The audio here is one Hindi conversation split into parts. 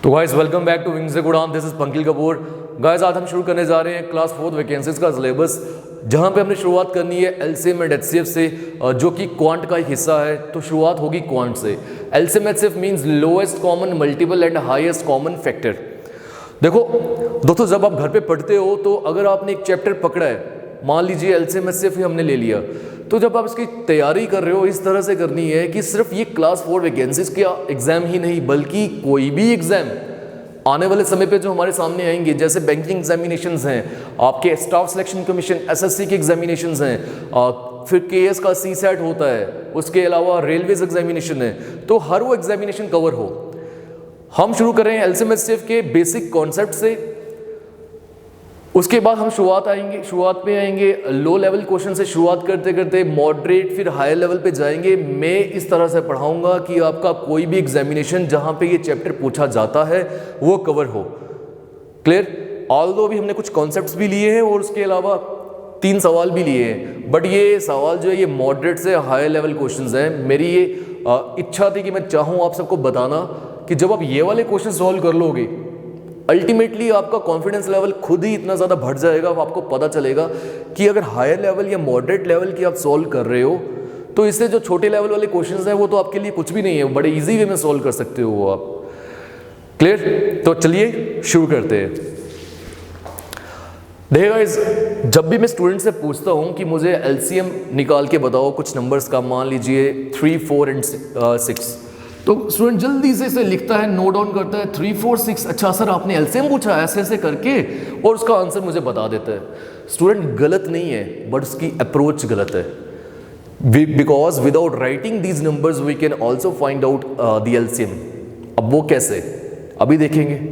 तो guys welcome back to Wings गुडाम, this is Pankil Kapoor. Guys आज हम शुरू करने जा रहे हैं क्लास 4 वैकेंसीज का सिलेबस, जहां पे हमने शुरुआत करनी है एलसीएम एंड एचसीएफ से, जो कि क्वांट का एक हिस्सा है। तो शुरुआत होगी क्वांट से। LCM HCF means lowest common multiple and highest common factor. देखो दोस्तों, जब आप घर पे पढ़ते हो तो अगर आपने एक चैप्टर पकड़ा है, मान लीजिए एलसीएम एचसीएफ ही हमने ले लिया, तो जब आप इसकी तैयारी कर रहे हो इस तरह से करनी है कि सिर्फ ये क्लास 4 वैकेंसीज का एग्जाम ही नहीं, बल्कि कोई भी एग्जाम आने वाले समय पे जो हमारे सामने आएंगे, जैसे बैंकिंग एग्जामिनेशंस हैं, आपके स्टाफ सिलेक्शन कमीशन एसएससी के एग्जामिनेशंस हैं, फिर केएस का सीसैट होता है, उसके अलावा रेलवेज एग्जामिनेशन है, तो हर वो एग्जामिनेशन कवर हो। हम शुरू कर रहे हैं एलसीएम एचसीएफ के बेसिक कॉन्सेप्ट से। उसके बाद हम शुरुआत पे आएंगे लो लेवल क्वेश्चन से शुरुआत करते करते मॉडरेट फिर हायर लेवल पे जाएंगे। मैं इस तरह से पढ़ाऊंगा कि आपका कोई भी एग्जामिनेशन जहां पे ये चैप्टर पूछा जाता है वो कवर हो। क्लियर? ऑल्दो भी हमने कुछ कॉन्सेप्ट्स भी लिए हैं और उसके अलावा 3 सवाल भी लिए हैं, बट ये सवाल जो है ये मॉडरेट से हायर लेवल क्वेश्चंस हैं। मेरी ये इच्छा थी कि मैं चाहूँ आप सबको बताना कि जब आप ये वाले क्वेश्चन सॉल्व कर लोगे, अल्टीमेटली आपका कॉन्फिडेंस लेवल खुद ही इतना ज़्यादा बढ़ जाएगा, आपको पता चलेगा कि अगर हायर लेवल या मॉडरेट लेवल की आप सॉल्व कर रहे हो तो इससे जो छोटे लेवल वाले क्वेश्चंस हैं वो तो आपके लिए कुछ भी नहीं है, बड़े इजी वे में सॉल्व कर सकते हो वो आप। क्लियर? तो चलिए शुरू करते हैं। देखिए गाइस, जब भी मैं स्टूडेंट से पूछता हूँ कि मुझे एलसीएम निकाल के बताओ कुछ नंबर्स का, मान लीजिए 3, 4 एंड 6, तो स्टूडेंट जल्दी से इसे लिखता है, नोट डाउन करता है 3, 4, 6। अच्छा सर आपने एलसीएम पूछा, ऐसे ऐसे करके, और उसका आंसर मुझे बता देता है। स्टूडेंट गलत नहीं है, बट उसकी अप्रोच गलत है। Because without writing these numbers we can also find out the LCM. अब वो कैसे, अभी देखेंगे।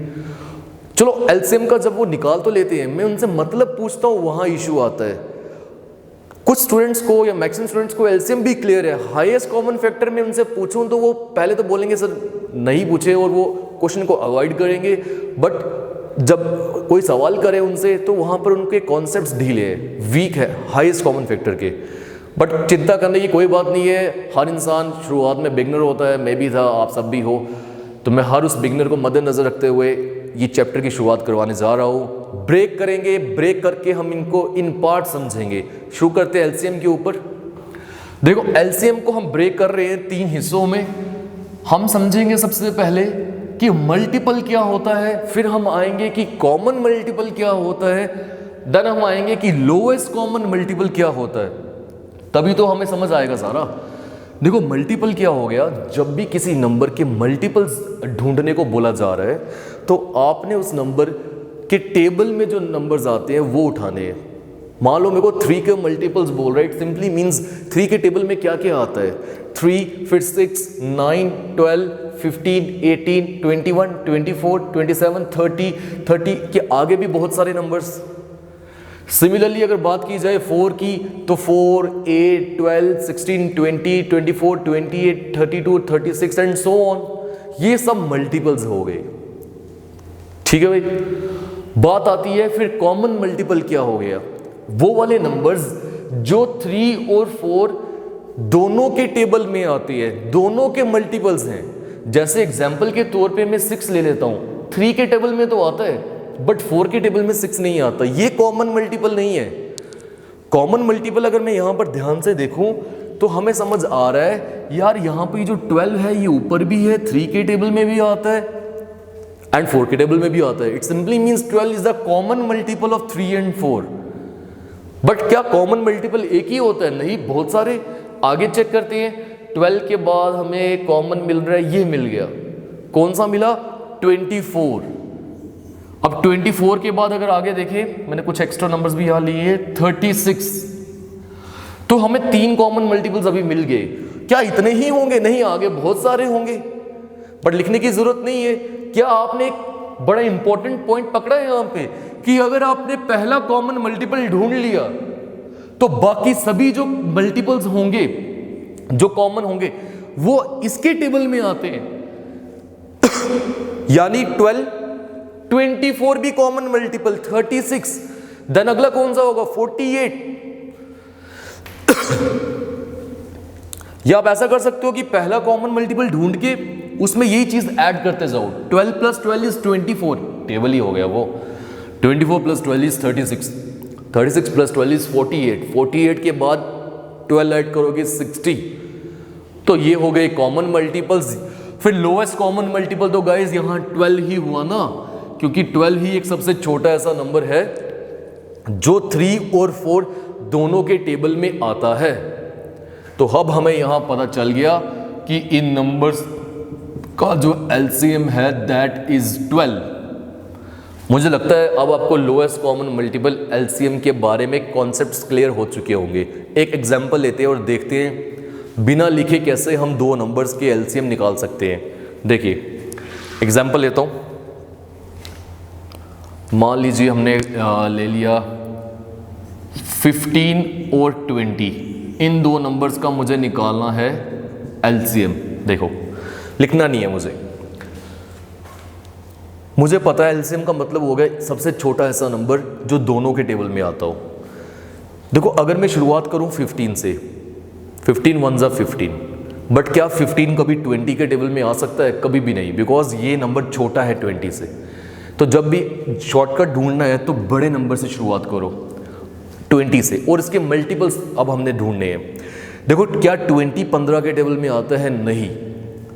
चलो एलसीएम का जब वो निकाल तो लेते हैं, मैं उनसे मतलब पूछता हूँ, वहां इशू आता है। कुछ स्टूडेंट्स को या मैक्सिमम स्टूडेंट्स को एलसीएम भी क्लियर है, हाईएस्ट कॉमन फैक्टर में उनसे पूछूं तो वो पहले तो बोलेंगे सर नहीं पूछे और वो क्वेश्चन को अवॉइड करेंगे। बट जब कोई सवाल करे उनसे तो वहां पर उनके कॉन्सेप्ट्स ढीले हैं, वीक है हाईएस्ट कॉमन फैक्टर के। बट चिंता करने की कोई बात नहीं है, हर इंसान शुरुआत में बिगनर होता है, मैं भी था, आप सब भी हो। तो मैं हर उस बिगनर को मद्देनजर रखते हुए ये चैप्टर की शुरुआत करवाने जा रहा हूँ। ब्रेक करेंगे, ब्रेक करके हम इनको इन पार्ट समझेंगे। शुरू करते हैं एलसीएम के ऊपर। देखो एलसीएम को हम ब्रेक कर रहे हैं 3 हिस्सों में। हम समझेंगे सबसे पहले कि मल्टीपल क्या होता है, फिर हम आएंगे कि कॉमन मल्टीपल क्या होता है, देन हम आएंगे कि लोएस्ट कॉमन मल्टीपल क्या होता है। तभी तो हमें समझ आएगा सारा। देखो मल्टीपल क्या हो गया, जब भी किसी नंबर के मल्टीपल्स ढूंढने को बोला जा रहा है तो आपने उस नंबर के टेबल में जो नंबर्स आते हैं वो उठाने हैं। मान लो मेरे को 3 के मल्टीपल्स बोल रहा है, इट सिंपली मींस 3 के टेबल में क्या क्या आता है, 3, फिर 6, 9, 12, 15, 18, 21, 24, 27, 30 के आगे भी बहुत सारे नंबर्स। सिमिलरली अगर बात की जाए 4 की, तो 4, 8, 12, 16, 20, 24, 28, 32, 36 एंड सो ऑन। ये सब मल्टीपल्स हो गए। ठीक है भाई। बात आती है फिर कॉमन मल्टीपल क्या हो गया, वो वाले नंबर्स जो 3 और 4 दोनों के टेबल में आती है, दोनों के मल्टीपल्स हैं। जैसे एग्जांपल के तौर पे मैं 6 ले लेता हूं, 3 के टेबल में तो आता है बट 4 के टेबल में 6 नहीं आता, ये कॉमन मल्टीपल नहीं है। कॉमन मल्टीपल अगर मैं यहां पर ध्यान से देखूं तो हमें समझ आ रहा है यार, यहां पर जो 12 है ये ऊपर भी है, 3 के टेबल में भी आता है एंड 4 के टेबल में भी आता है। It simply means 12 is the common multiple of 3 and 4। But क्या कॉमन मल्टीपल एक ही होता है? नहीं, बहुत सारे। आगे चेक करते हैं, 12 के बाद हमें कॉमन मिल रहा है, ये मिल गया। कौन सा मिला? 24। अब 24 के बाद अगर आगे देखें, मैंने कुछ एक्स्ट्रा नंबर्स भी यहां लिए, 36। तो हमें 3 कॉमन मल्टीपल्स अभी मिल गए। क्या इतने ही होंगे? नहीं, आगे बहुत सारे होंगे, बट लिखने की जरूरत नहीं है। क्या आपने एक बड़ा इंपॉर्टेंट पॉइंट पकड़ा है यहां पे कि अगर आपने पहला कॉमन मल्टीपल ढूंढ लिया तो बाकी सभी जो मल्टीपल्स होंगे, जो कॉमन होंगे, वो इसके टेबल में आते हैं। यानी 12, 24 भी कॉमन मल्टीपल, 36, देन अगला कौन सा होगा? 48। या आप ऐसा कर सकते हो कि पहला कॉमन मल्टीपल ढूंढ के उसमें यही चीज ऐड करते जाओ। 12 + 12 इज 24, टेबल ही हो गया वो। 24 + 12 इज 36, 36 + 12 इज 48, 48 के बाद 12 ऐड करोगे 60। तो ये हो गए कॉमन मल्टीपल्स। फिर लोएस्ट कॉमन मल्टीपल तो गाइज यहाँ 12 ही हुआ ना, क्योंकि 12 ही एक सबसे छोटा ऐसा नंबर है जो 3 और 4 दोनों के टेबल में आता है। तो अब हमें यहां पता चल गया कि इन नंबर्स का जो एलसीएम है दैट इज 12। मुझे लगता है अब आपको लोएस्ट कॉमन मल्टीपल एलसीएम के बारे में कॉन्सेप्ट्स क्लियर हो चुके होंगे। एक एग्जांपल लेते हैं और देखते हैं बिना लिखे कैसे हम दो नंबर्स के एलसीएम निकाल सकते हैं। देखिए एग्जांपल लेता हूं। मान लीजिए हमने ले लिया 15 और 20, इन दो नंबर्स का मुझे निकालना है एलसीएम। देखो लिखना नहीं है मुझे पता है एलसीएम का मतलब हो गया सबसे छोटा ऐसा नंबर जो दोनों के टेबल में आता हो। देखो अगर मैं शुरुआत करूं 15 से, 15 1 ज़ा 15, बट क्या 15 कभी 20 के टेबल में आ सकता है? कभी भी नहीं, बिकॉज ये नंबर छोटा है 20 से। तो जब भी शॉर्टकट ढूंढना है तो बड़े नंबर से शुरुआत करो 20 से, और इसके मल्टीपल्स अब हमने ढूंढने हैं। देखो क्या 20 15 के टेबल में आता है? नहीं।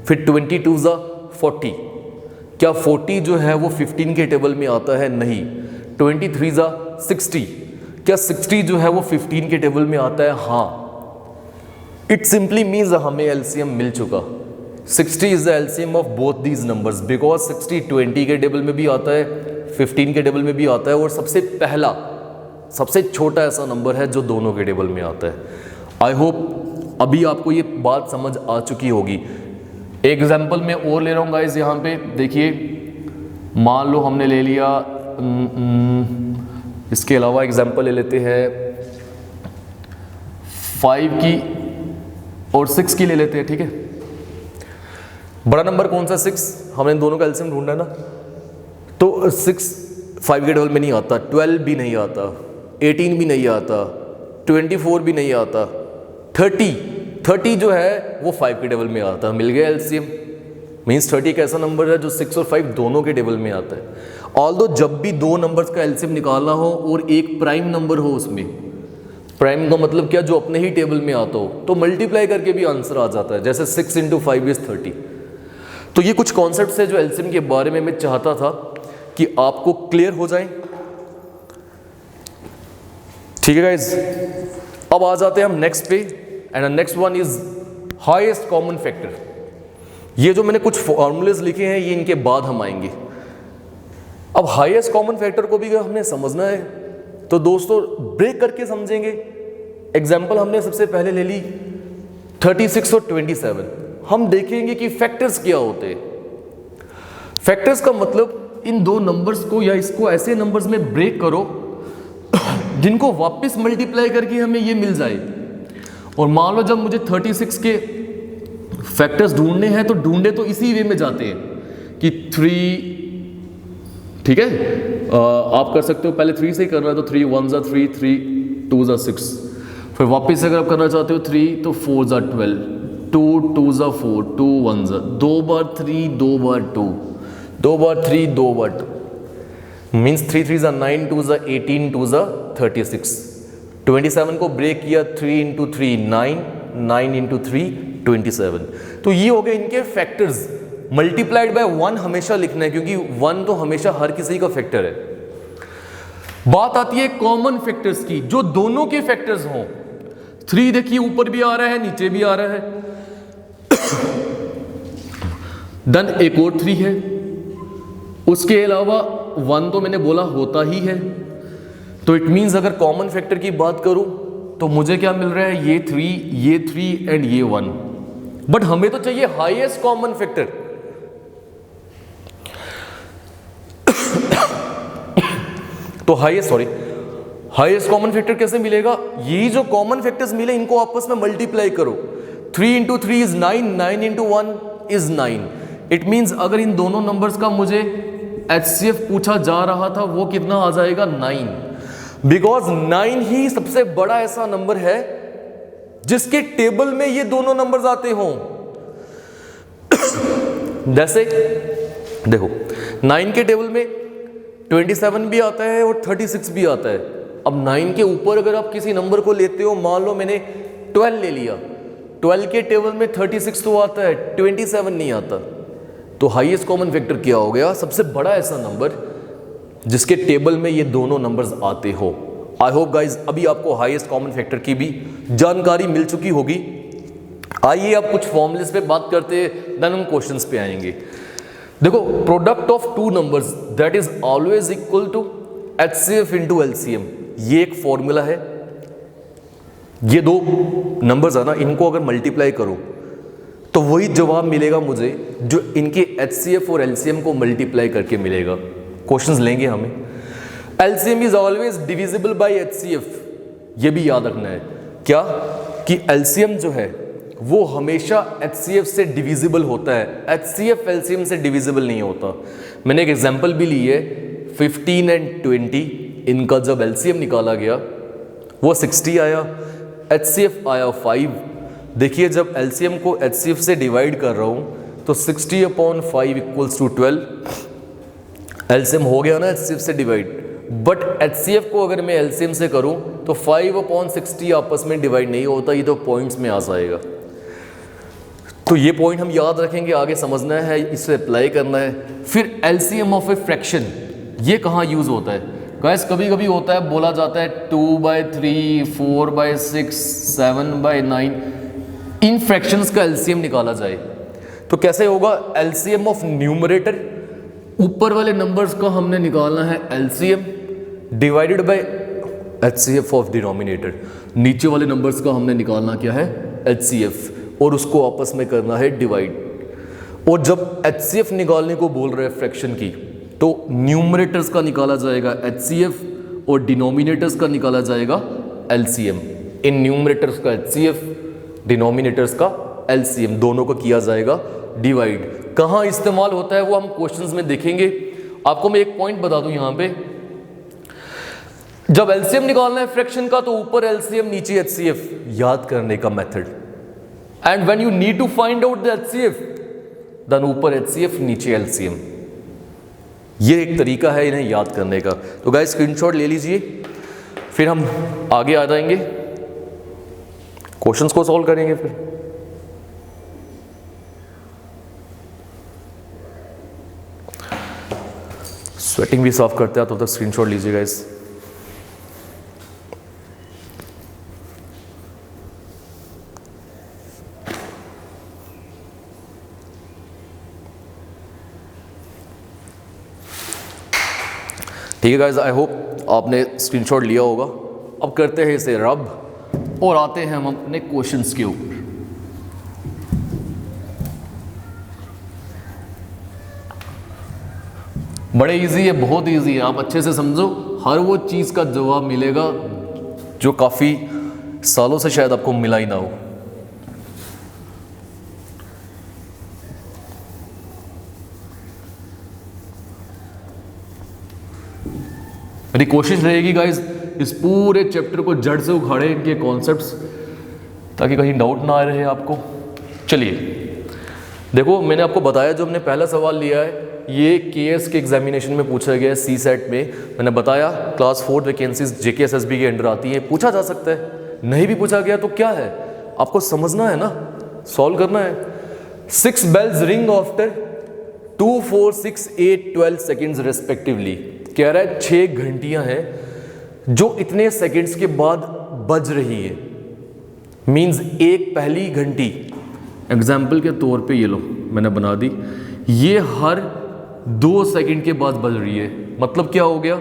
फिर 22 ज़ा 40, क्या 40 जो है वो 15 के टेबल में आता है? नहीं। 23 ज़ा 60, क्या 60 जो है वो 15 के टेबल में आता है? हाँ। इट सिंपली मीन्स हमें एलसीएम मिल चुका। 60 is the LCM of both these numbers, because 60 20 के टेबल में भी आता है, 15 के टेबल में भी आता है, और सबसे पहला सबसे छोटा ऐसा नंबर है जो दोनों के टेबल में आता है। आई होप अभी आपको ये बात समझ आ चुकी होगी। एग्जाम्पल मैं और ले रहा हूँ गाइज, यहाँ पे देखिए मान लो हमने ले लिया, इसके अलावा एग्जाम्पल ले लेते हैं 5 की और 6 की ले लेते हैं, ठीक है। बड़ा नंबर कौन सा? 6। हमने दोनों का एलसीएम ढूंढना है ना। तो 6 5 के टेबल में नहीं आता, 12 भी नहीं आता, 18 भी नहीं आता, 24 भी नहीं आता, 30 जो है वो 5 के टेबल में आता है। मिल गया एलसीएम। मीन्स 30 एक ऐसा नंबर है जो 6 और 5 दोनों के टेबल में आता है। ऑल्दो जब भी दो नंबर्स का एलसीएम निकालना हो और एक प्राइम नंबर हो, उसमें प्राइम का मतलब क्या? जो अपने ही टेबल में आता हो, तो मल्टीप्लाई करके भी आंसर आ जाता है। जैसे 6 × 5 इज 30। तो ये कुछ कॉन्सेप्ट्स है जो एलसीएम के बारे में मैं चाहता था कि आपको क्लियर हो जाए। ठीक है गाइज, अब आ जाते हैं हम नेक्स्ट पे, and next one is highest common factor. ये जो मैंने कुछ फॉर्मूलेज लिखे हैं ये इनके बाद हम आएंगे। अब हाईएस्ट कॉमन फैक्टर को भी हमने समझना है तो दोस्तों ब्रेक करके समझेंगे। एग्जाम्पल हमने सबसे पहले ले ली 36 और 27। हम देखेंगे कि फैक्टर्स क्या होते हैं। फैक्टर्स का मतलब इन दो नंबर्स को या इसको ऐसे नंबर्स में ब्रेक करो जिनको वापस मल्टीप्लाई करके हमें ये मिल जाए। और मान लो जब मुझे 36 के फैक्टर्स ढूंढने हैं तो ढूंढे तो इसी वे में जाते हैं कि 3, ठीक है, आप कर सकते हो पहले 3 से ही करना है तो 3 1 ज़ा 3, 3 2 ज़ा 6। फिर वापस अगर आप करना चाहते हो 3 तो 4 ज़ा 12, 2 2 ज़ा 4, 2 1 ज़ा, 2 बार 3, 2 बार 2, 2 बार 3, 2 बार 2, मीन्स 3 3 ज़ा 9, 2 ज़ा 18, 2 ज़ा 36। 27 को ब्रेक किया 3 × 3 9, 9 × 3 27। तो ये हो गए इनके फैक्टर्स। मल्टीप्लाइड बाय 1 हमेशा लिखना है क्योंकि 1 तो हमेशा हर किसी का फैक्टर है। बात आती है कॉमन फैक्टर्स की, जो दोनों के फैक्टर्स हों। 3 देखिए ऊपर भी आ रहा है नीचे भी आ रहा है, देन एक और 3 है, उसके अलावा 1 तो मैंने बोला होता ही है। तो इट मीन्स अगर कॉमन फैक्टर की बात करूं तो मुझे क्या मिल रहा है? ये 3 एंड ये 1। बट हमें तो चाहिए हाईएस्ट कॉमन फैक्टर। तो हाईएस्ट कॉमन फैक्टर कैसे मिलेगा? यही जो कॉमन फैक्टर्स मिले इनको आपस में मल्टीप्लाई करो। 3 × 3 इज 9, 9 × 1 इज 9। इट मीन्स अगर इन दोनों नंबर्स का मुझे HCF पूछा जा रहा था वो कितना आ जाएगा? 9। बिकॉज 9 ही सबसे बड़ा ऐसा नंबर है जिसके टेबल में ये दोनों नंबर्स आते हों। जैसे देखो 9 के टेबल में 27 भी आता है और 36 भी आता है। अब 9 के ऊपर अगर आप किसी नंबर को लेते हो, मान लो मैंने 12 ले लिया, 12 के टेबल में 36 तो आता है, 27 नहीं आता, तो हाईएस्ट कॉमन फैक्टर क्या हो गया? सबसे बड़ा ऐसा नंबर जिसके टेबल में ये दोनों नंबर्स आते हो। आई होप गाइज अभी आपको हाईएस्ट कॉमन फैक्टर की भी जानकारी मिल चुकी होगी। आइए अब कुछ फॉर्मूलेस पे बात करते हैं, देन हम क्वेश्चंस पे आएंगे। देखो, product of two numbers that is always equal to HCF into LCM, ये एक फॉर्मूला है। ये दो नंबर्स है ना, इनको अगर मल्टीप्लाई करो तो वही जवाब मिलेगा मुझे जो इनके HCF और LCM को मल्टीप्लाई करके मिलेगा। क्वेश्चंस लेंगे हमें। LCM is always divisible by HCF, ये भी याद रखना है क्या कि LCM जो है वो हमेशा HCF से डिविजिबल होता है, HCF LCM से डिविजिबल नहीं होता। मैंने एक एग्जांपल भी ली है, 15 एंड 20, इनका जब LCM निकाला गया वो 60 आया, HCF आया 5। देखिए जब LCM को HCF से डिवाइड कर रहा हूँ तो 60/5 इक्वल्स टू 12, LCM हो गया ना HCF से डिवाइड। बट HCF को अगर मैं LCM से करूँ तो 5/60 आपस में डिवाइड नहीं होता, ये तो पॉइंट्स में आ जाएगा। तो ये पॉइंट हम याद रखेंगे, आगे समझना है, इसे अप्लाई करना है। फिर LCM ऑफ ए फ्रैक्शन, ये कहाँ यूज़ होता है गाइस? कभी कभी होता है, बोला जाता है 2/3, 4/6, 7/9, इन फ्रैक्शंस का LCM निकाला जाए तो कैसे होगा? LCM ऑफ न्यूमरेटर, ऊपर वाले नंबर्स का हमने निकालना है LCM divided by HCF of denominator, नीचे वाले नंबर्स का हमने निकालना क्या है? HCF, और उसको आपस में करना है डिवाइड। और जब HCF निकालने को बोल रहे हैं फ्रैक्शन की, तो न्यूमरेटर्स का निकाला जाएगा HCF और डिनोमिनेटर्स का निकाला जाएगा LCM। इन न्यूमरेटर्स का HCF, डिनोमिनेटर्स का LCM, दोनों को किया जाएगा डिवाइड। कहाँ इस्तेमाल होता है वो हम क्वेश्चंस में देखेंगे। आपको मैं एक पॉइंट बता दूं यहाँ पे, जब LCM निकालना है फ्रैक्शन का तो ऊपर LCM नीचे HCF, याद करने का method. And when you need to find out the HCF, then ऊपर HCF नीचे LCM, ये एक तरीका है इन्हें याद करने का। तो गाइस स्क्रीनशॉट ले लीजिए, फिर हम आगे आ जाएंगे, क्वेश्चंस को सॉल्व करेंगे। फिर स्वेटिंग भी साफ करते हैं तो तक स्क्रीनशॉट लीजिए गाइस। ठीक है गाइस, आई होप आपने स्क्रीनशॉट लिया होगा। अब करते हैं इसे रब और आते हैं हम अपने क्वेश्चंस के ऊपर। बड़े इजी है, बहुत इजी है, आप अच्छे से समझो, हर वो चीज़ का जवाब मिलेगा जो काफ़ी सालों से शायद आपको मिला ही ना हो। मेरी कोशिश रहेगी गाइज इस पूरे चैप्टर को जड़ से उखाड़े, इनके कॉन्सेप्ट्स, ताकि कहीं डाउट ना आ रहे आपको। चलिए देखो, मैंने आपको बताया जो हमने पहला सवाल लिया है ये केएस के एग्जामिनेशन में पूछा गया है, CSET में। मैंने बताया क्लास 4 वैकेंसीज JKSSB के अंडर आती है, पूछा जा सकता है। नहीं भी पूछा गया तो क्या है, आपको समझना है ना, सॉल्व करना है। 6 bells ring after 2, 4, 6, 8, 12 seconds respectively. कह रहा है 6 घंटियां हैं जो इतने सेकेंड्स के बाद बज रही है। मीन्स एक पहली घंटी, एग्जाम्पल के तौर पे ये लो मैंने बना दी, ये हर 2 सेकंड के बाद बज रही है। मतलब क्या हो गया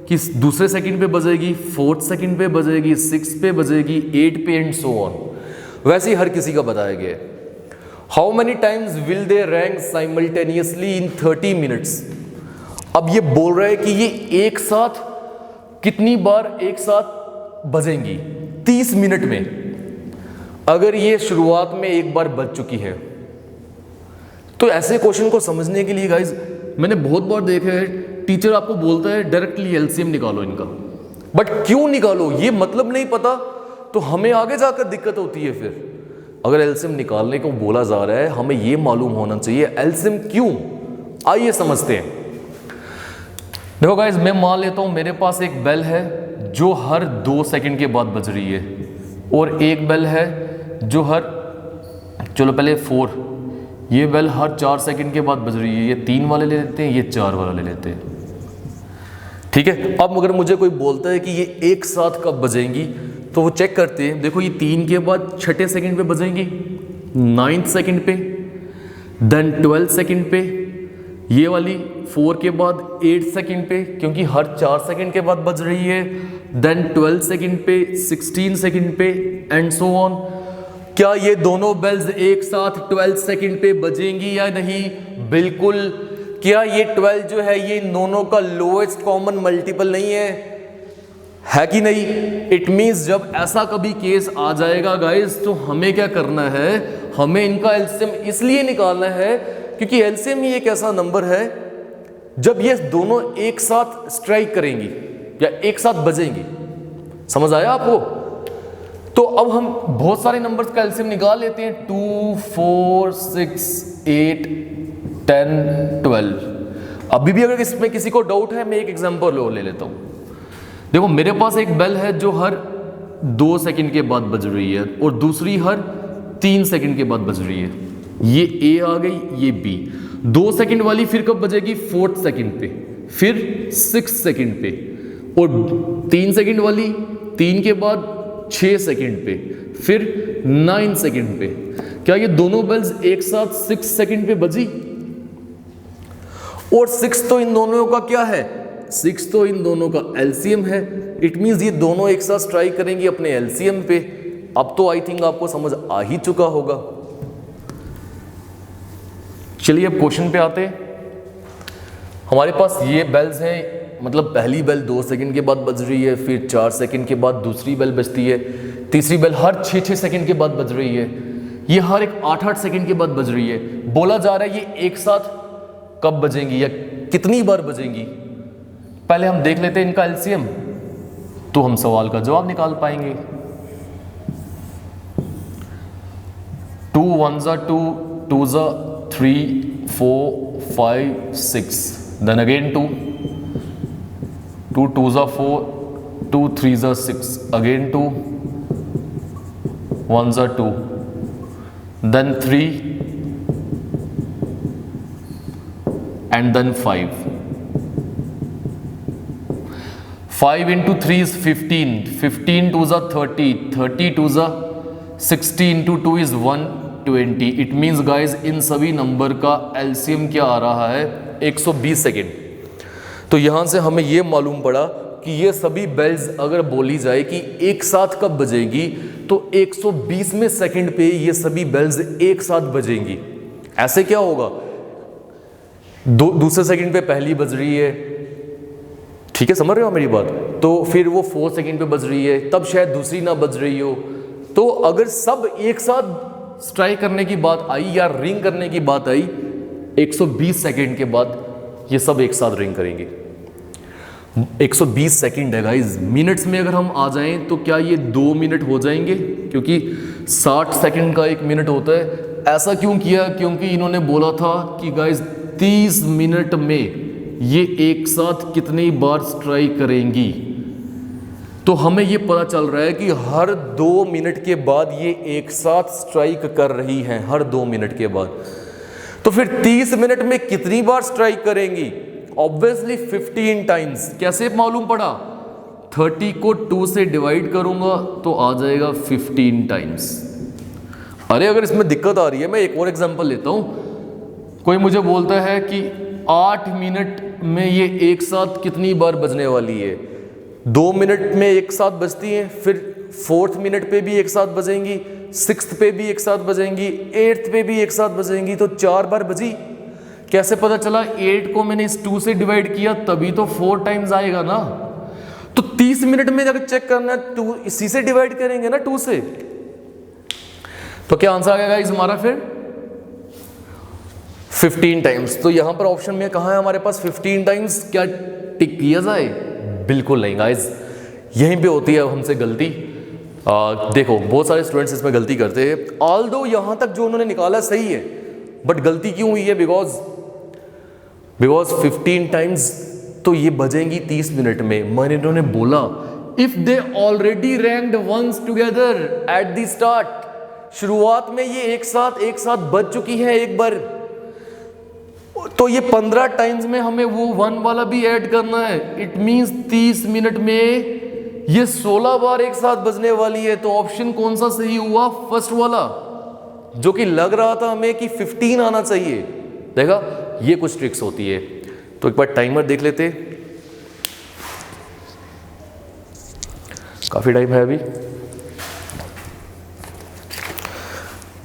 कि दूसरे सेकंड पे बजेगी, 4th सेकंड पे बजेगी, 6 पे बजेगी, 8 पे एंड सो ऑन। वैसे ही हर किसी का बताया गया है। How many times will they wrong simultaneously in 30 minutes. अब ये बोल रहा है कि ये एक साथ कितनी बार एक साथ बजेंगी 30 मिनट में। अगर ये शुरुआत में एक बार बज चुकी है तो ऐसे क्वेश्चन को समझने के लिए गाइज मैंने बहुत बार देखा है, टीचर आपको बोलता है डायरेक्टली LCM निकालो इनका, बट क्यों निकालो ये मतलब नहीं पता तो हमें आगे जाकर दिक्कत होती है। फिर अगर एलसीएम निकालने को बोला जा रहा है हमें ये मालूम होना चाहिए एलसीएम क्यों। आइए समझते हैं। देखो गाइज, मैं मान लेता हूं मेरे पास एक बेल है जो हर 2 सेकंड के बाद बज रही है, और एक बेल है जो हर, चलो पहले 4, ये बेल हर 4 सेकंड के बाद बज रही है। ये 3 वाले ले लेते हैं, ये 4 वाला ले लेते हैं, ठीक है। अब अगर मुझे कोई बोलता है कि ये एक साथ कब बजेंगी, तो वो चेक करते हैं। देखो ये 3 के बाद 6 सेकंड पे बजेंगी, 9th सेकंड पे, देन 12 सेकंड पे, ये वाली 4 के बाद 8 सेकंड पे, क्योंकि हर 4 सेकंड के बाद बज रही है, देन 12 सेकंड पे, 16 सेकंड पे, एंड सो ऑन। क्या ये दोनों बेल्स एक साथ 12 सेकंड पे बजेंगी या नहीं? बिल्कुल। क्या ये 12 जो है ये इन दोनों का लोएस्ट कॉमन मल्टीपल नहीं है कि नहीं? इट मीन्स जब ऐसा कभी केस आ जाएगा गाइस, तो हमें क्या करना है, हमें इनका एलसीएम इसलिए निकालना है क्योंकि एलसीएम ही एक ऐसा नंबर है जब ये दोनों एक साथ स्ट्राइक करेंगी या एक साथ बजेंगी। समझ आया आपको? तो अब हम बहुत सारे नंबर्स का एलसीएम निकाल लेते हैं, 2, 4, 6, 8, 10, 12। अभी भी अगर इसमें किसी को डाउट है, मैं एक एग्जांपल ले लेता हूं। देखो मेरे पास एक बेल है जो हर 2 सेकंड के बाद बज रही है, और दूसरी हर 3 सेकंड के बाद बज रही है। ये ए आ गई, ये बी। 2 सेकंड वाली फिर कब बजेगी? 4th सेकंड पे, फिर 6th सेकंड पे, और 3 सेकंड वाली 3 के बाद 6 सेकंड पे, फिर 9 सेकंड पे। क्या ये दोनों बेल्स एक साथ 6 सेकंड पे बजी? और 6 तो इन दोनों का क्या है? 6 तो इन दोनों का एलसीएम है। इट मींस ये दोनों एक साथ स्ट्राइक करेंगे अपने एलसीएम पे। अब तो आई थिंक आपको समझ आ ही चुका होगा। चलिए अब क्वेश्चन पे आते हैं। हमारे पास ये बेल्स हैं, मतलब पहली बेल 2 सेकंड के बाद बज रही है, फिर 4 सेकंड के बाद दूसरी बेल बजती है, तीसरी बेल हर 6 सेकंड के बाद बज रही है, ये हर एक 8 सेकंड के बाद बज रही है। बोला जा रहा है ये एक साथ कब बजेंगी या कितनी बार बजेंगी। पहले हम देख लेते हैं इनका एलसीएम, तो हम सवाल का जवाब निकाल पाएंगे। 2 1 2, 2 3, 4, 5, 6, then again 2, 2 2 4, 2 3 6, again 2, 1 2, then 3, and then 5. 5 into 3 is 15, 15 2 30, 30 2 60 into 2 is 120. It means guys in सभी नंबर का एलसीएम क्या आ रहा है? 120 सेकेंड। तो यहां से हमें यह मालूम पड़ा कि ये सभी बेल्स अगर बोली जाए कि एक साथ कब बजेगी, तो 120वें सेकंड पे ये सभी बेल्स एक साथ बजेंगी। ऐसे क्या होगा? दूसरे सेकंड पे पहली बज रही है, ठीक है, समझ रहे हो मेरी बात? तो फिर वो 4 सेकंड पे बज रही है, तब शायद दूसरी ना बज रही हो। तो अगर सब एक साथ स्ट्राइक करने की बात आई या रिंग करने की बात आई, 120 सेकंड के बाद ये सब एक साथ रिंग करेंगे। 120 सेकंड है गाइज। मिनट्स में अगर हम आ जाएं तो क्या ये 2 मिनट हो जाएंगे? क्योंकि 60 सेकंड का 1 मिनट होता है। ऐसा क्यों किया? क्योंकि इन्होंने बोला था कि गाइज 30 मिनट में ये एक साथ कितनी बार स्ट्राइक करेंगी। तो हमें ये पता चल रहा है कि हर 2 मिनट के बाद ये एक साथ स्ट्राइक कर रही हैं, हर 2 मिनट के बाद। तो फिर 30 मिनट में कितनी बार स्ट्राइक करेंगी? Obviously 15 times. कैसे मालूम पड़ा? 30 को 2 से डिवाइड करूंगा तो आ जाएगा 15 टाइम्स। अरे अगर इसमें दिक्कत आ रही है, मैं एक और एग्जांपल लेता हूं। कोई मुझे बोलता है कि 8 मिनट में ये एक साथ कितनी बार बजने वाली है? 2 मिनट में एक साथ बजती हैं, फिर 4th मिनट पे भी एक साथ बजेंगी, 6th पे भी एक साथ बजेंगी, 8th पे भी एक साथ बजेंगी, तो 4 बार बजी। कैसे पता चला? 8 को मैंने इस 2 से डिवाइड किया, तभी तो 4 टाइम्स आएगा ना। तो 30 मिनट में अगर चेक करना है, 2 इसी से डिवाइड करेंगे ना, 2 से। तो क्या आंसर आ गया गाइस हमारा? फिर 15 टाइम्स। तो यहां पर ऑप्शन में कहा है हमारे पास 15 टाइम्स। क्या टिक किया जाए? बिल्कुल नहीं गाइस, यहीं पे होती है हमसे गलती। देखो बहुत सारे स्टूडेंट्स इसमें गलती करते हैं, ऑल्दो यहाँ तक जो उन्होंने निकाला सही है, बट गलती क्यों हुई है? बिकॉज 15 टाइम्स तो ये बजेंगी 30 मिनट में। मैंने इन्होंने बोला if they already ranked once together at the start, शुरुआत में ये एक साथ बज चुकी है एक बार, तो ये 15 टाइम्स में हमें वो 1 वाला भी ऐड करना है। इट मींस 30 मिनट में ये 16 बार एक साथ बजने वाली है। तो ऑप्शन कौन सा सही हुआ? फर्स्ट वाला, जो कि लग रहा था हमें कि 15 आना चाहिए। देखा, ये कुछ ट्रिक्स होती है। तो एक बार टाइमर देख लेते, काफी टाइम है अभी,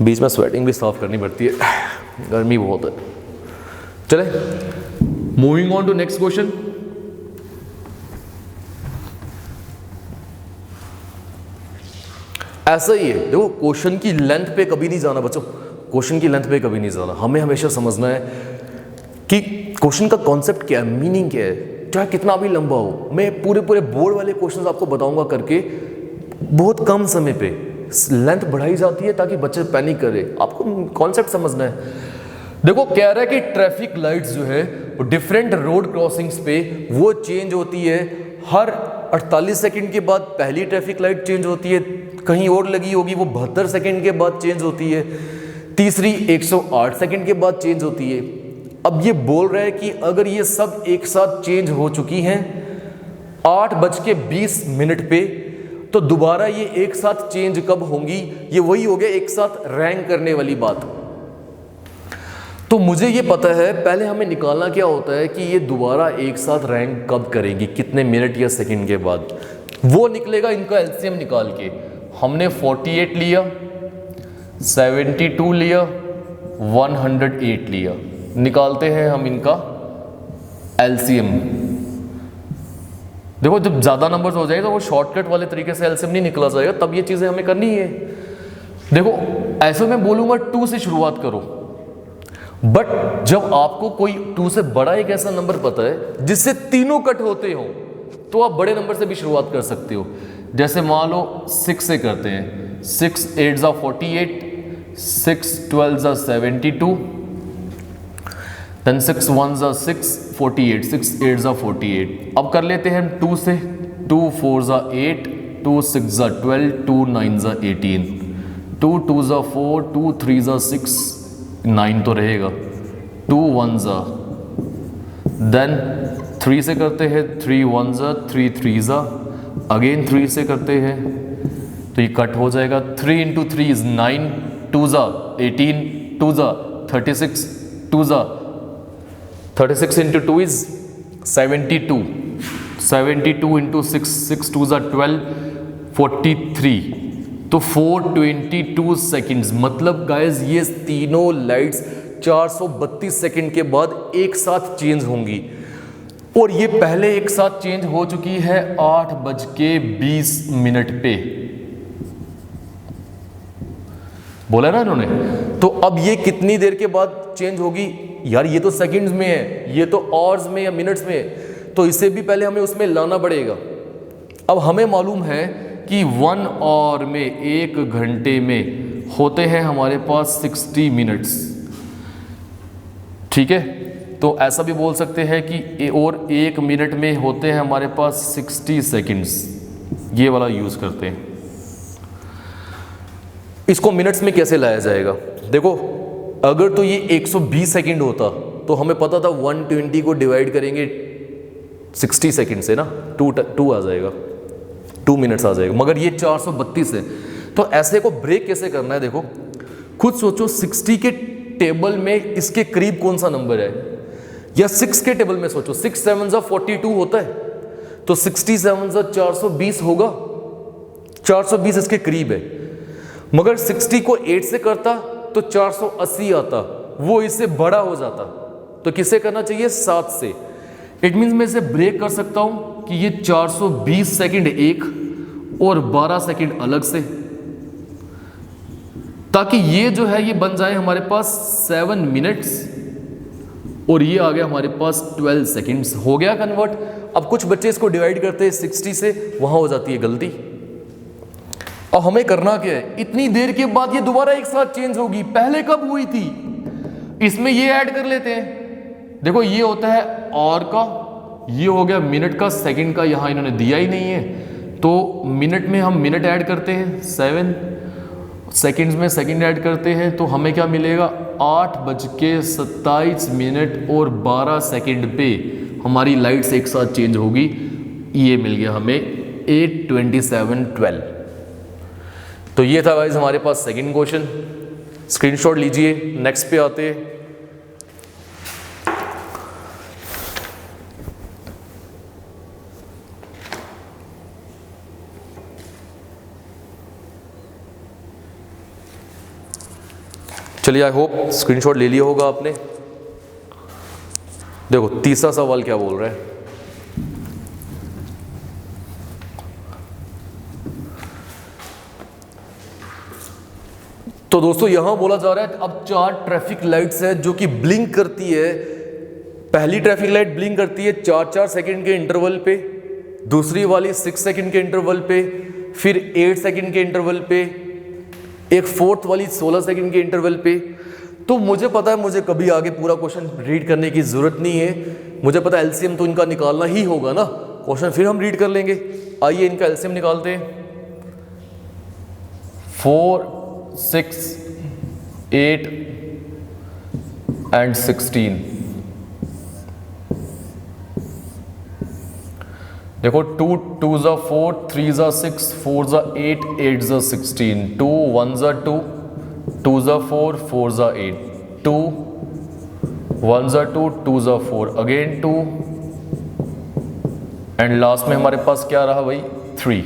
बीच में स्वेटिंग भी साफ करनी पड़ती है, गर्मी बहुत है। चले, moving on to next question. ऐसा ही है, देखो क्वेश्चन की लेंथ पे कभी नहीं जाना बच्चों, क्वेश्चन की लेंथ पे कभी नहीं जाना। हमें हमेशा समझना है कि क्वेश्चन का कॉन्सेप्ट क्या है, मीनिंग क्या है, चाहे कितना भी लंबा हो। मैं पूरे बोर्ड वाले क्वेश्चंस आपको बताऊंगा करके, बहुत कम समय पे लेंथ बढ़ाई जाती है ताकि बच्चे पैनिक करे। आपको कॉन्सेप्ट समझना है। देखो कह रहा है कि ट्रैफिक लाइट्स जो है वो डिफरेंट रोड क्रॉसिंग्स पे वो चेंज होती है, हर 48 सेकंड के बाद पहली ट्रैफिक लाइट चेंज होती है, कहीं और लगी होगी वो 72 सेकंड के बाद चेंज होती है, तीसरी 108 सेकंड के बाद चेंज होती है। अब ये बोल रहा है कि अगर ये सब एक साथ चेंज हो चुकी हैं 8:20 पे, तो दोबारा ये एक साथ चेंज कब होंगी? ये वही हो गया एक साथ रैंक करने वाली बात। तो मुझे ये पता है, पहले हमें निकालना क्या होता है कि ये दोबारा एक साथ रैंक कब करेंगी, कितने मिनट या सेकंड के बाद। वो निकलेगा इनका एलसीएम निकाल के। हमने 48 लिया, 72 लिया, 108 लिया। निकालते हैं हम इनका एलसीएम। देखो जब ज़्यादा नंबर्स हो जाएगा तो वो शॉर्टकट वाले तरीके से एलसीएम नहीं निकला जाएगा, तब ये चीज़ें हमें करनी है। देखो ऐसे मैं बोलूँगा 2 से शुरुआत करो, बट जब आपको कोई 2 से बड़ा एक ऐसा नंबर पता है जिससे तीनों कट होते हो, तो आप बड़े नंबर से भी शुरुआत कर सकते हो। जैसे मान लो 6 से करते हैं, 6 8 ज़ा 48, 6 12 ज़ा 72, देन 6 1 ज़ा 6 48, 6 8 ज़ा 48। अब कर लेते हैं 2 से, 2 4 ज़ा 8, 2 6 ज़ा 12, 2 9 ज़ा 18, 2 2 ज़ा 4, 2 3 ज़ा 6, 9 तो रहेगा, 2 1 ज़ा, देन 3 से करते हैं, 3 1 ज़ा, 3 3 ज़ा, अगेन 3 से करते हैं तो ये कट हो जाएगा। 3 इंटू 3 इज 9, 2 ज़ा 18, 2 ज़ा 36, 2 ज़ा 36 इंटू 2 इज 72, 72 इंटू 6, 6 2 ज़ा 12, 43, तो 422 सेकेंड्स। मतलब गाइज ये तीनों लाइट्स 432 सेकेंड के बाद एक साथ चेंज होंगी, और ये पहले एक साथ चेंज हो चुकी है 8:20 पे, बोला ना इन्होंने। तो अब ये कितनी देर के बाद चेंज होगी? यार ये तो सेकंड्स में है, ये तो आवर्स में या मिनट्स में है, तो इसे भी पहले हमें उसमें लाना पड़ेगा। अब हमें मालूम है कि 1 आवर में, 1 घंटे में होते हैं हमारे पास 60 मिनट्स, ठीक है। तो ऐसा भी बोल सकते हैं कि और 1 मिनट में होते हैं हमारे पास 60 सेकंड्स, ये वाला यूज़ करते हैं। इसको मिनट्स में कैसे लाया जाएगा? देखो अगर तो ये 120 सेकंड होता तो हमें पता था 120 को डिवाइड करेंगे 60 सेकंड से ना, 2 आ जाएगा, 2 मिनट्स आ जाएगा, मगर ये 432 है। तो ऐसे को ब्रेक कैसे करना है? देखो खुद सोचो, 60 के टेबल में इसके करीब कौन सा नंबर है, या 6 के टेबल में सोचो, 6 7 ज़ा 42 होता है, तो 67 ज़ा 420 होगा, 420 इसके करीब है। मगर 60 को 8 से करता तो 480 आता, वो इससे बड़ा हो जाता, तो किसे करना चाहिए? 7 से। इट मीन्स मैं इसे ब्रेक कर सकता हूं कि ये 420 सेकंड एक और 12 सेकंड अलग से, ताकि ये जो है ये बन जाए हमारे पास 7 मिनट्स, और ये आ गया हमारे पास 12 सेकंड्स। हो गया कन्वर्ट। अब कुछ बच्चे इसको डिवाइड करते हैं 60 से, वहां हो जाती है गलती। और हमें करना क्या है, इतनी देर के बाद ये दोबारा एक साथ चेंज होगी, पहले कब हुई थी, इसमें ये ऐड कर लेते हैं। देखो ये होता है और का, ये हो गया मिनट का, सेकंड का यहाँ इन्होंने दिया ही नहीं है, तो मिनट में हम मिनट ऐड करते हैं 7, सेकंड्स में सेकंड ऐड करते हैं, तो हमें क्या मिलेगा 8:27 और 12 सेकंड पे हमारी लाइट्स एक साथ चेंज होगी। ये मिल गया हमें 8:27:12। तो ये था गाइस हमारे पास सेकंड क्वेश्चन, स्क्रीनशॉट लीजिए। नेक्स्ट पे आते हैं। चलिए, आई होप स्क्रीनशॉट ले लिया होगा आपने। देखो तीसरा सवाल क्या बोल रहा है, तो दोस्तों यहां बोला जा रहा है अब 4 ट्रैफिक लाइट्स है जो कि ब्लिंक करती है। पहली ट्रैफिक लाइट ब्लिंक करती है 4-4 सेकंड के इंटरवल पे, दूसरी वाली 6 सेकंड के इंटरवल पे, फिर 8 सेकंड के इंटरवल पे, एक फोर्थ वाली 16 सेकंड के इंटरवल पे। तो मुझे पता है मुझे कभी आगे पूरा क्वेश्चन रीड करने की जरूरत नहीं है, मुझे पता है एलसीएम तो इनका निकालना ही होगा ना, क्वेश्चन फिर हम रीड कर लेंगे। आइए इनका एलसीएम निकालते हैं। 4, 6, 8 एंड 16। देखो 2 2s are 4, 3s are 6, 4s are 8, 8s are 16, 2 1s are 2, 2s are 4, 4s are 8, 2 1s are 2, 2s are 4, again 2 and last में हमारे पास क्या रहा भाई 3,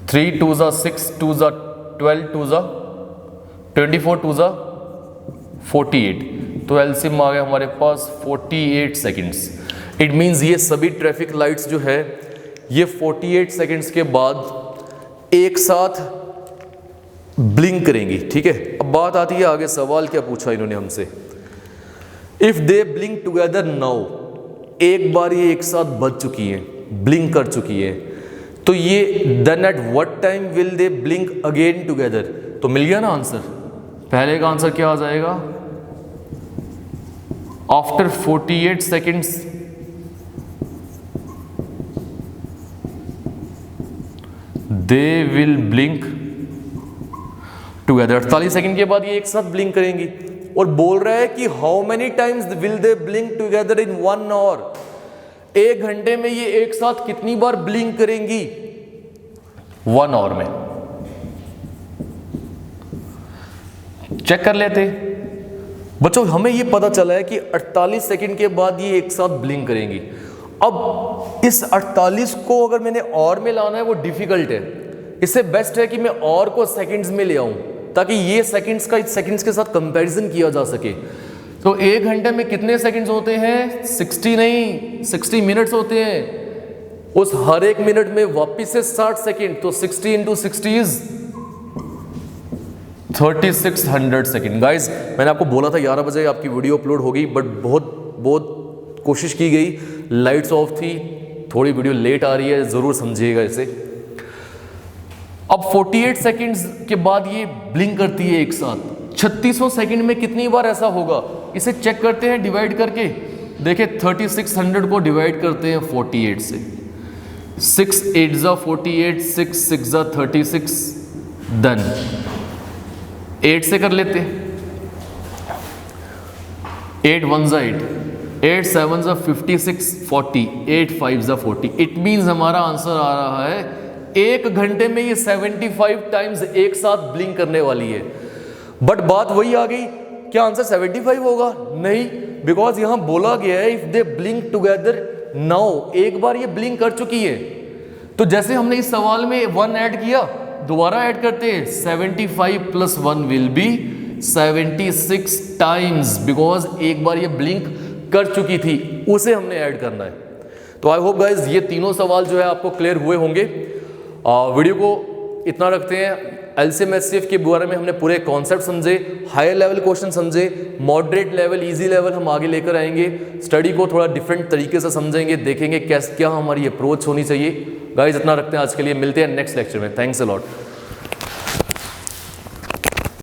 3 2s are 6, 2s are 12, 2s are 24, 2s are 48। तो एलसीएम आ गया हमारे पास 48 सेकेंड्स। इट मीन्स ये सभी ट्रैफिक लाइट्स जो है ये 48 सेकेंड्स के बाद एक साथ ब्लिंक करेंगी। ठीक है, अब बात आती है आगे, सवाल क्या पूछा इन्होंने हमसे, if they blink together now, एक बार ये एक साथ बज चुकी है, ब्लिंक कर चुकी है, तो ये then at what time will they blink again together. तो मिल गया ना आंसर, पहले का आंसर क्या आ जाएगा, after 48 seconds they will blink together. 48 second के बाद ये एक साथ ब्लिंक करेंगी, और बोल रहा है कि how many times will they blink together in 1 hour, 1 घंटे में ये एक साथ कितनी बार ब्लिंक करेंगी 1 आवर में। चेक कर लेते बच्चों, हमें ये पता चला है कि 48 सेकंड के बाद ये एक साथ ब्लिंक करेंगी। अब इस 48 को अगर मैंने और में लाना है वो डिफिकल्ट है, इससे बेस्ट है कि मैं और को सेकंड्स में ले आऊं ताकि ये सेकंड्स के साथ कंपैरिजन किया जा सके। तो 1 घंटे में कितने सेकंड्स होते हैं, 60 नहीं 60 मिनट्स होते हैं, उस हर एक मिनट में वापिस से 60 सेकंड, तो 60 × 60 इज 3600 सेकंड। गाइज मैंने आपको बोला था 11 बजे आपकी वीडियो अपलोड होगी, बट बहुत कोशिश की गई, लाइट्स ऑफ थी, थोड़ी वीडियो लेट आ रही है, ज़रूर समझिएगा इसे। अब 48 सेकंड्स के बाद ये ब्लिंक करती है एक साथ, 3600 सेकंड में कितनी बार ऐसा होगा, इसे चेक करते हैं डिवाइड करके। देखिए 3600 को डिवाइड करते हैं 48 से, 6 8 ज़ा 48, 6 6 ज़ा 36, डन। 8 से कर लेते हैं, 8 1 ज़ा 8, 8 7 ज़ा 56, 40, 8 5 ज़ा 40। इट मीन्स हमारा आंसर आ रहा है 1 घंटे में ये 75 टाइम्स एक साथ ब्लिंक करने वाली है। बट बात वही आ गई, क्या आंसर 75 होगा? नहीं, बिकॉज यहां बोला गया है if they blink together now, एक बार ये ब्लिंक कर चुकी है। तो जैसे हमने इस सवाल में 1 ऐड किया, दोबारा ऐड करते हैं, 75 + 1 विल बी 76 टाइम्स, बिकॉज एक बार ये ब्लिंक कर चुकी थी, उसे हमने ऐड करना है। तो आई होप गाइज ये तीनों सवाल जो है आपको क्लियर हुए होंगे। वीडियो को इतना रखते हैं, एलसीएम एचसीएफ के बारे में हमने पूरे कॉन्सेप्ट समझे, हायर लेवल क्वेश्चन समझे, मॉडरेट लेवल, इजी लेवल हम आगे लेकर आएंगे, स्टडी को थोड़ा डिफरेंट तरीके से समझेंगे, देखेंगे क्या हमारी अप्रोच होनी चाहिए। गाइस इतना रखते हैं आज के लिए, मिलते हैं नेक्स्ट लेक्चर में। Thanks a lot.